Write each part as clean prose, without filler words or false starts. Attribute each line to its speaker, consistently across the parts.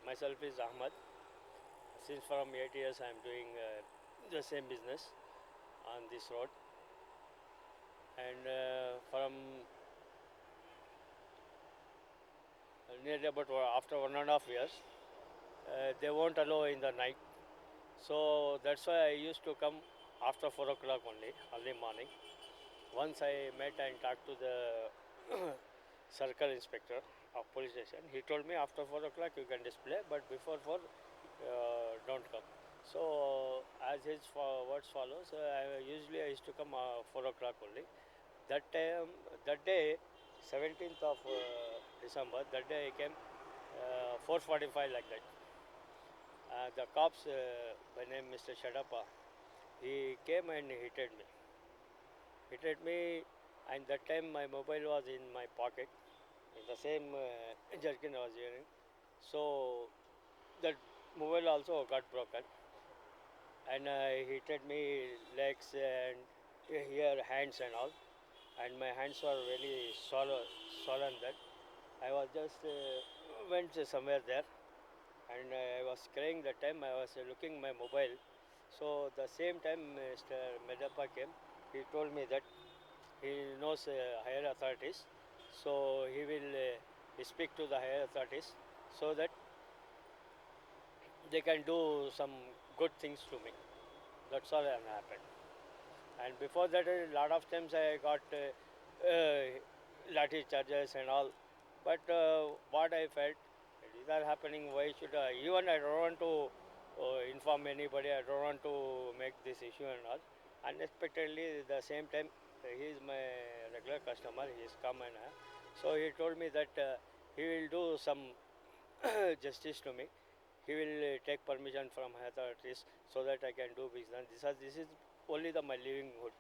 Speaker 1: Myself is Ahmad. Since from 8 years I am doing the same business on this road, and from nearly about after 1.5 years, they won't allow in the night. So that's why I used to come after 4 o'clock only, early morning. Once I met and talked to the circle inspector of police station. He told me after 4 o'clock you can display, but before 4, don't come. So as his words follows, usually I used to come 4 o'clock only. That time, that day, 17th of December, that day I came 4:45 like that. The cops, by name Mr. Shadappa, he came and hit me, and that time my mobile was in my pocket, in the same jerkin I was wearing. So that mobile also got broken, and he hit me legs and here hands and all, and my hands were really swollen. That I was just went somewhere there, and I was crying that time. I was looking my mobile. So the same time Mr. Medappa came, he told me that he knows higher authorities, so he will speak to the higher authorities so that they can do some good things to me. That's all that happened. And before that, a lot of times I got lathi charges and all. But what I felt, these are happening. Why should I? Even I don't want to inform anybody. I don't want to make this issue and all. Unexpectedly, the same time, he is my regular customer. He is come and so he told me that he will do some justice to me. He will take permission from authorities so that I can do business. This is only my livelihood.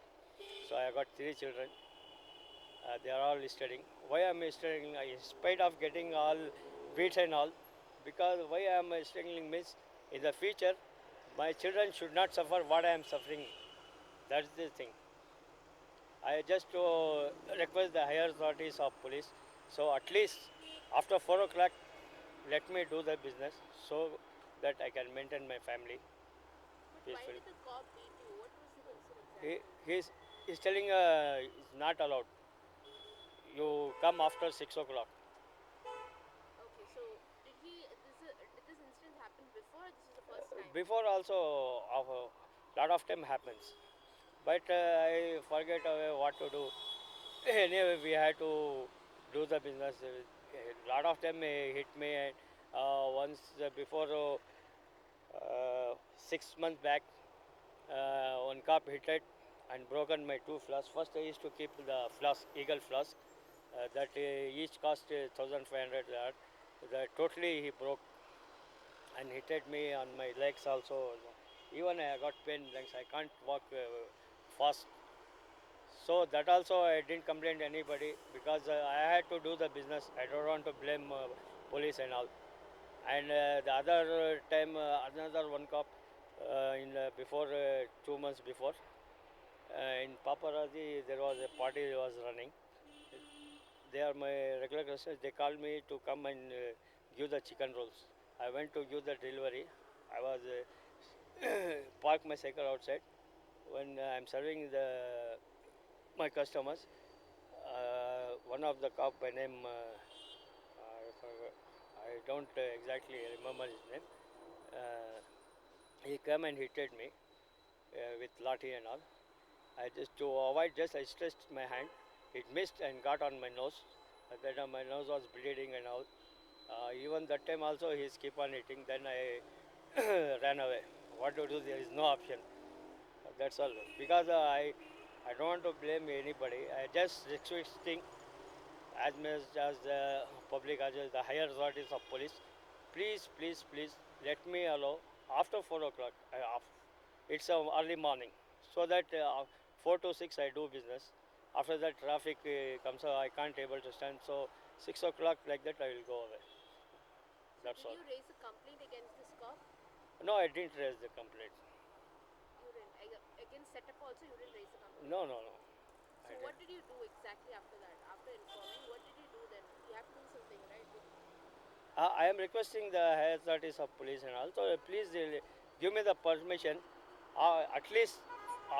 Speaker 1: So I got 3 children. They are all studying. Why I am studying? In spite of getting all beats and all, because why I am studying means in the future my children should not suffer what I am suffering. That's the thing. I just request the higher authorities of police. So at least after 4 o'clock, let me do the business so that I can maintain my family
Speaker 2: But why
Speaker 1: peacefully.
Speaker 2: did the cop beat you? What was the concern
Speaker 1: He,
Speaker 2: exactly?
Speaker 1: he's telling it's not allowed. You come after 6 o'clock.
Speaker 2: Okay, so did this incident happen before or this is the first time?
Speaker 1: Before also, a lot of time happens. But I forget what to do. Anyway, we had to do the business. A lot of time hit me. And, once before 6 months back, one cop hit it and broken my two flasks. First, I used to keep the flask, Eagle flask, that each cost 1,500. That totally he broke and hit me on my legs also. Even I got pain legs. I can't walk fast. So that also I didn't complain to anybody because I had to do the business. I don't want to blame police and all. And the other time, another one cop in before 2 months before in Paparazzi there was a party was running. They are my regular customers. They called me to come and give the chicken rolls. I went to give the delivery. I was parked my cycle outside. When I'm serving my customers, one of the cop by name I don't exactly remember his name. Uh, he came and hit me with lathi and all. I just to avoid just I stretched my hand. It missed and got on my nose. At that time my nose was bleeding and all. Even that time also he's keep on eating. Then I ran away. What to do? There is no option. That's all. Because I don't want to blame anybody. I just requesting as much as the public as well as the higher authorities of police. Please, let me allow after 4 o'clock. It's early morning, so that 4 to 6 I do business. After that traffic comes, I can't able to stand. So 6 o'clock like that I will go away.
Speaker 2: So
Speaker 1: That's
Speaker 2: did
Speaker 1: all.
Speaker 2: you raise a complaint against this cop?
Speaker 1: No, I didn't raise the complaint.
Speaker 2: You didn't. Against setup also you didn't raise a complaint.
Speaker 1: No. I
Speaker 2: So
Speaker 1: didn't.
Speaker 2: what did you do exactly after that? After informing, what did you do then? You have to do something, right?
Speaker 1: I am requesting the higher authorities of police and also please give me the permission at least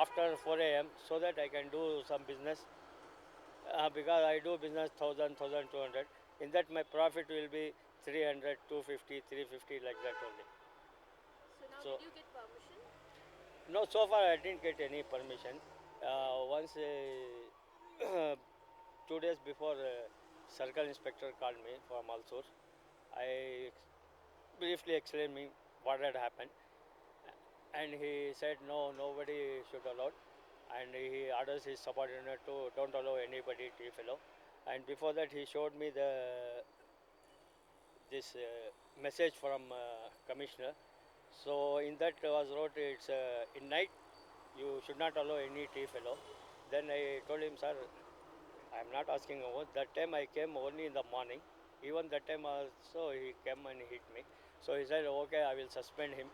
Speaker 1: after 4 a.m. so that I can do some business because I do business 1,200. In that my profit will be 300, 250, 350 like that only.
Speaker 2: So now,
Speaker 1: So
Speaker 2: did you get permission?
Speaker 1: no, so far I didn't get any permission. Once 2 days before, circle inspector called me from Alsur. I briefly explained me what had happened, and he said no, nobody should allow, and he orders his subordinate to don't allow anybody tea fellow. And before that, he showed me this message from commissioner. So in that was wrote it's in night you should not allow any tea fellow. Then I told him, sir, I am not asking about that time. I came only in the morning. Even that time also he came and hit me. So he said, okay, I will suspend him.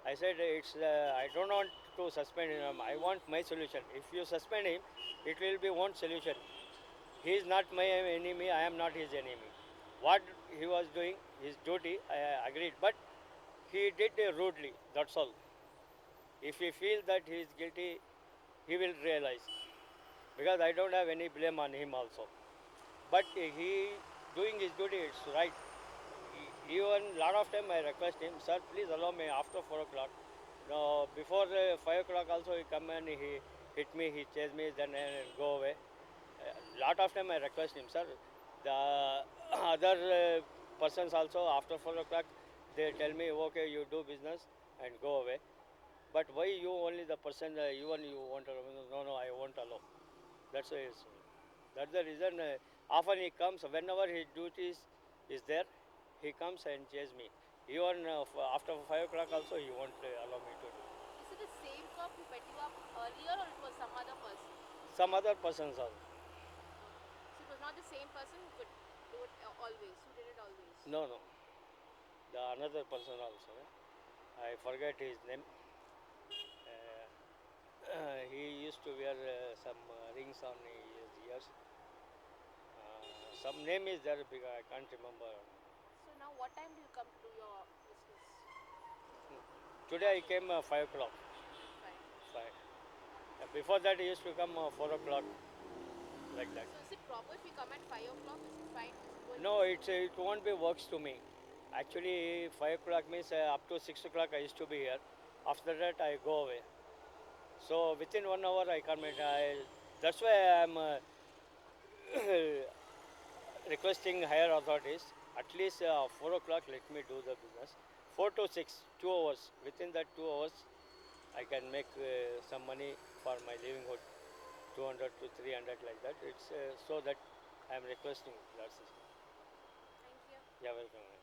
Speaker 1: I said, it's I don't want to suspend him. I want my solution. If you suspend him, it will be one solution. He is not my enemy. I am not his enemy. What he was doing, his duty, I agreed. But he did rudely. That's all. If he feels that he is guilty, he will realize. Because I don't have any blame on him also. But he doing his duty, it's right. Even lot of time I request him, sir, please allow me after 4 o'clock. No, before 5 o'clock also he come and he hit me, he chase me, then go away. Lot of time I request him, sir. The other persons also after 4 o'clock, they tell me, okay, you do business and go away. But why you only the person, even you want to, no, no, I won't allow. That's why that's the reason. Often he comes whenever his duties is there, he comes and chase me. Even after 5 o'clock also he won't allow me to do.
Speaker 2: Is it the same cop who met you up earlier, or it was some other person?
Speaker 1: Some other persons also.
Speaker 2: So it was not the same person who could do it always, who did it always.
Speaker 1: No, no. The another person also. I forget his name. He used to wear some rings on his ears. Some name is there because I can't remember.
Speaker 2: So now, what time do you come to do your business?
Speaker 1: Today I came 5 o'clock.
Speaker 2: Fine.
Speaker 1: 5. Before that he used to come 4 o'clock, like that.
Speaker 2: So is it proper if you come at 5 o'clock? Is it fine? Going
Speaker 1: No, it won't be works to me. Actually, 5 o'clock means up to 6 o'clock I used to be here. After that I go away. So within 1 hour I come in. That's why I am requesting higher authorities. At least 4 o'clock let me do the business. 4 to 6, 2 hours. Within that 2 hours I can make some money for my livelihood. 200 to 300 like that. It's so that I am requesting. That's it.
Speaker 2: Thank you.
Speaker 1: Yeah, welcome.